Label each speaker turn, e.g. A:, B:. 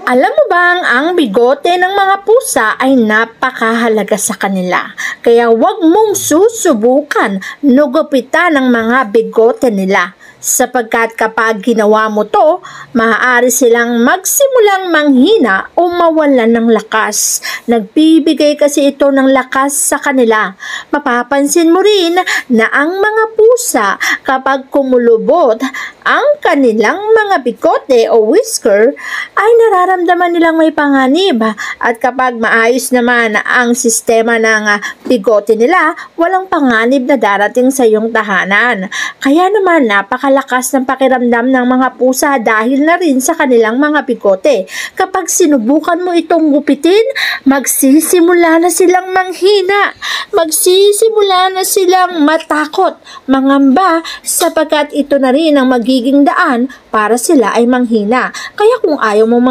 A: Alam mo bang ang bigote ng mga pusa ay napakahalaga sa kanila? Kaya huwag mong susubukan nugupitan ang mga bigote nila. Sapagkat kapag ginawa mo to, maaari silang magsimulang manghina o mawalan ng lakas. Nagbibigay kasi ito ng lakas sa kanila. Mapapansin mo rin na ang mga pusa kapag kumulubot ang kanilang mga bigote o whisker ay nararamdaman nilang may panganib. At kapag maayos naman ang sistema ng bigote nila, walang panganib na darating sa iyong tahanan. Kaya naman napakalakas ng pakiramdam ng mga pusa dahil na rin sa kanilang mga bigote. Kapag sinubukan mo itong gupitin, magsisimula na silang manghina. Magsisimula na silang matakot, mangamba, sapagkat ito na rin ang magiging daan para sila ay manghina. Kaya kung ayaw mo